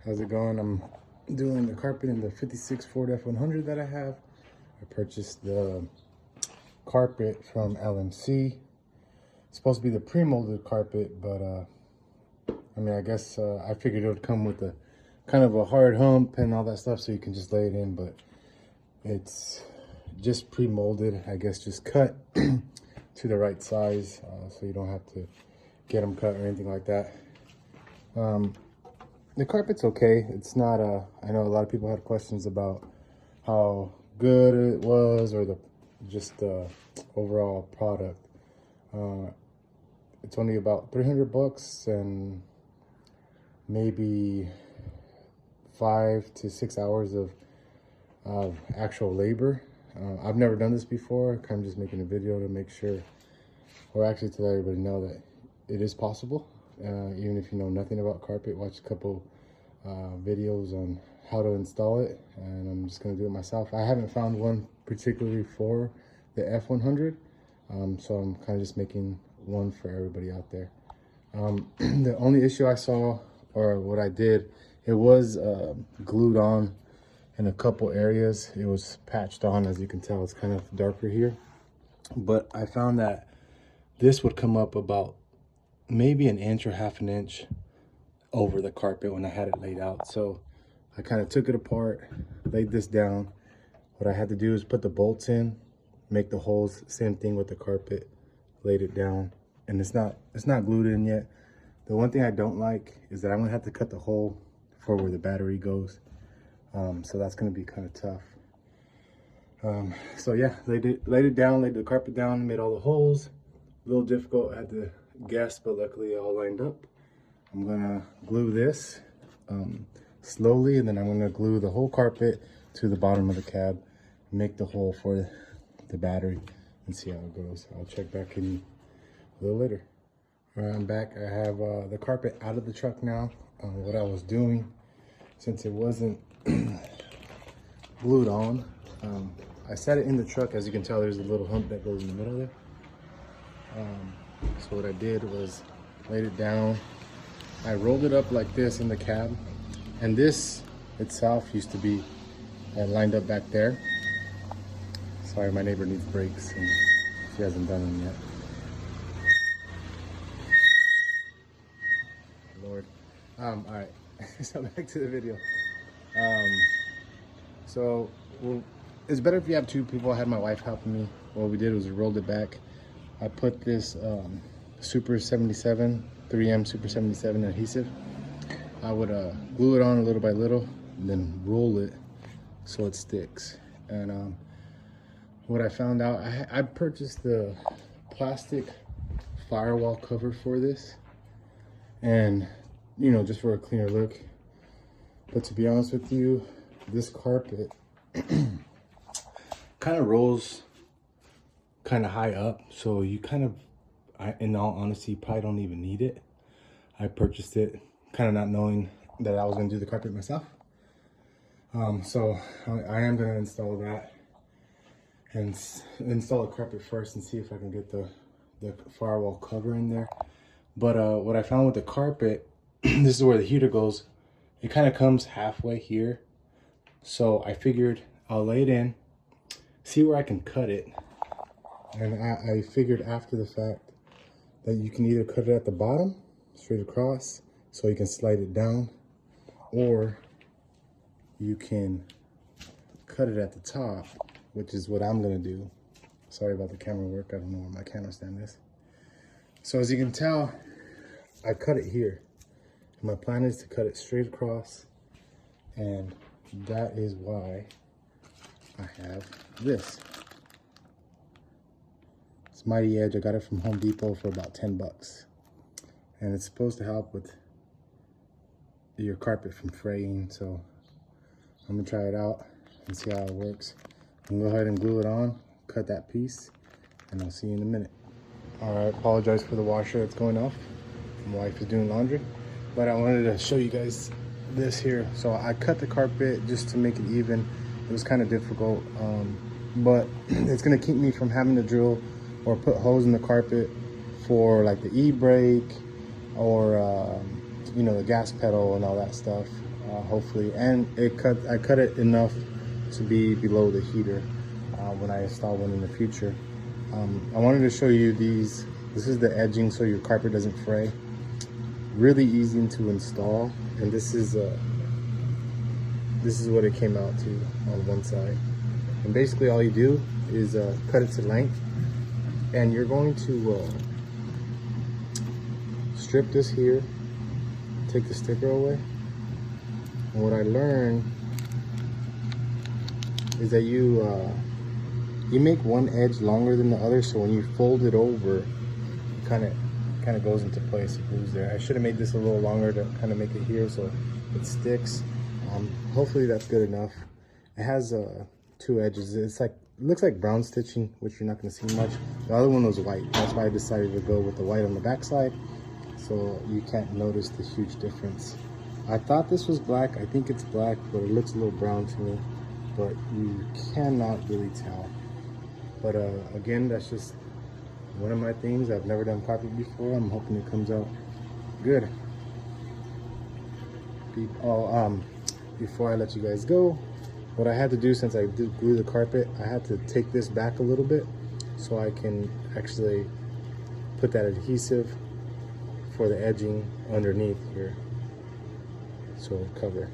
How's it going? I'm doing the carpet in the 56 Ford F100 that I have. I purchased the carpet from LMC. It's supposed to be the pre-molded carpet, but I mean, I guess I figured it would come with a kind of a hard hump and all that stuff so you can just lay it in, but it's just pre-molded, I guess, just cut to the right size, so you don't have to get them cut or anything like that. The carpet's okay. It's not I know a lot of people had questions about how good it was or the overall product. It's only about 300 bucks and maybe 5 to 6 hours of actual labor. I've never done this before. I'm just making a video to make sure, or actually to let everybody know that it is possible. Even if you know nothing about carpet, watch a couple videos on how to install it, and I'm just going to do it myself. I haven't found one particularly for the F100, so I'm kind of just making one for everybody out there. The only issue I saw, or what I did, it was glued on in a couple areas. It was patched on, as you can tell. It's kind of darker here, but I found that this would come up about maybe an inch or half an inch over the carpet when I had it laid out. So I kind of took it apart, laid this down. What I had to do is put the bolts in, make the holes, same thing with the carpet, laid it down, and it's not glued in yet. The one thing I don't like is that I'm gonna have to cut the hole for where the battery goes. So that's gonna be kind of tough. So yeah, laid it down, laid the carpet down, made all the holes. A little difficult, I had to guess, but luckily it all lined up. I'm gonna glue this slowly, and then I'm gonna glue the whole carpet to the bottom of the cab, make the hole for the battery, and see how it goes. I'll check back in a little later. All right, I'm back. I have the carpet out of the truck now. What I was doing, since it wasn't glued on, I set it in the truck. As you can tell, there's a little hump that goes in the middle there. So what I did was laid it down. I rolled it up like this in the cab, and this itself used to be lined up back there. Sorry, my neighbor needs brakes and she hasn't done them yet. Lord. All right, so back to the video. Well, it's better if you have two people. I had my wife helping me. What we did was we rolled it back. I put this Super 77, 3M Super 77 adhesive. I would glue it on little by little, and then roll it so it sticks. And what I found out, I purchased the plastic firewall cover for this, and you know, just for a cleaner look. But to be honest with you, this carpet kind of rolls kind of high up, so you kind of, in all honesty, probably don't even need it. I purchased it kind of not knowing that I was going to do the carpet myself. So I am going to install that and install the carpet first and see if I can get the firewall cover in there. But what I found with the carpet, this is where the heater goes. It kind of comes halfway here. So I figured I'll lay it in, see where I can cut it. And I figured after the fact that you can either cut it at the bottom, straight across, so you can slide it down, or you can cut it at the top, which is what I'm gonna do. Sorry about the camera work, I don't know where my camera stand is. So as you can tell, I cut it here. My plan is to cut it straight across, and that is why I have this. It's Mighty Edge. I got it from Home Depot for about 10 bucks. And it's supposed to help with your carpet from fraying. So I'm gonna try it out and see how it works. I'm gonna go ahead and glue it on, cut that piece, and I'll see you in a minute. All right, apologize for the washer that's going off. My wife is doing laundry, but I wanted to show you guys this here. So I cut the carpet just to make it even. It was kind of difficult, but it's gonna keep me from having to drill or put holes in the carpet for like the e-brake or you know, the gas pedal and all that stuff. hopefully. And I cut it enough to be below the heater when I install one in the future. I wanted to show you these. This is the edging so your carpet doesn't fray. Really easy to install, and this is what it came out to on one side. And basically all you do is cut it to length, and you're going to strip this here, take the sticker away. And what I learned is that you make one edge longer than the other, so when you fold it over, it kind of goes into place. It glues there. I should have made this a little longer to kind of make it here so it sticks. Hopefully that's good enough. It has 2 edges. It's like, it looks like brown stitching, which you're not going to see much. The other one was white. That's why I decided to go with the white on the back side, so you can't notice the huge difference. I thought this was black. I think it's black, but it looks a little brown to me, but you cannot really tell. But again, that's just one of my things. I've never done carpet before. I'm hoping it comes out good. Before I let you guys go, what I had to do, since I did glue the carpet, I had to take this back a little bit so I can actually put that adhesive for the edging underneath here, so it'll cover.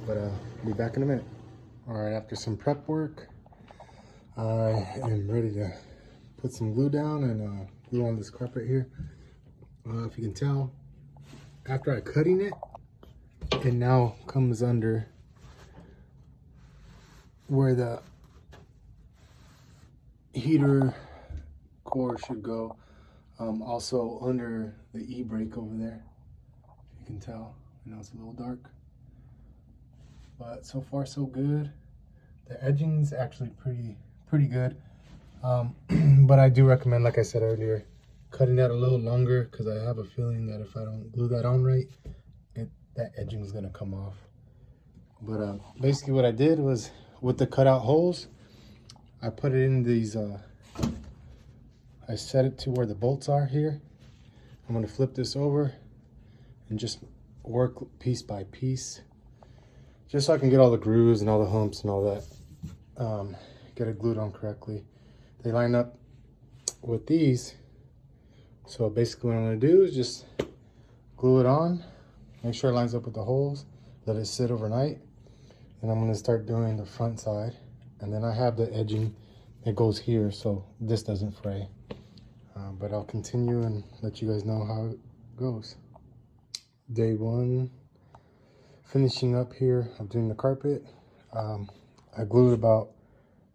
But I'll be back in a minute. All right, after some prep work, I am ready to put some glue down and glue on this carpet here. If you can tell, after I cutting it, it now comes under where the heater core should go. Also under the e-brake over there. You can tell, I know it's a little dark, but so far so good. The edging's actually pretty good. But I do recommend, like I said earlier, cutting that a little longer, because I have a feeling that if I don't glue that on right, that edging is gonna come off. But basically what I did was, with the cutout holes, I put it in these, I set it to where the bolts are here. I'm gonna flip this over and just work piece by piece, just so I can get all the grooves and all the humps and all that, get it glued on correctly. They line up with these. So basically what I'm gonna do is just glue it on, make sure it lines up with the holes, let it sit overnight. And I'm gonna start doing the front side. And then I have the edging that goes here, so this doesn't fray. But I'll continue and let you guys know how it goes. Day 1, finishing up here of doing the carpet. I glued about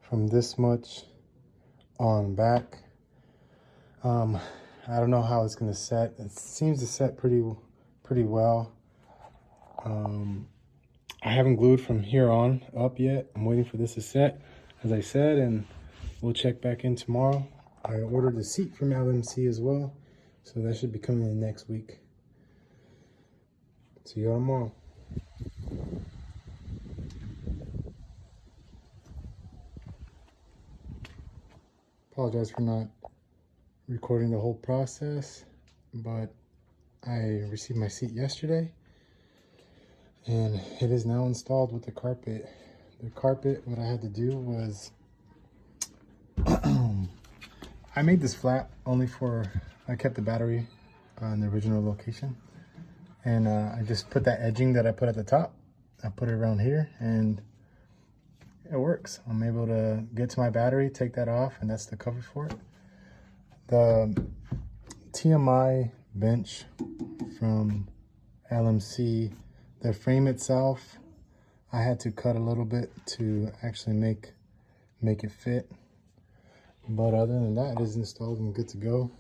from this much on back. I don't know how it's gonna set. It seems to set pretty well. I haven't glued from here on up yet. I'm waiting for this to set, as I said, and we'll check back in tomorrow. I ordered the seat from LMC as well, so that should be coming in next week. See you all tomorrow. Apologize for not recording the whole process, but I received my seat yesterday and it is now installed with the carpet. The carpet, what I had to do was I made this flat only for, I kept the battery on the original location, and I just put that edging that I put at the top, I put it around here, and it works. I'm able to get to my battery, take that off, and that's the cover for it. The TMI bench from LMC, the frame itself, I had to cut a little bit to actually make it fit. But other than that, it is installed and good to go.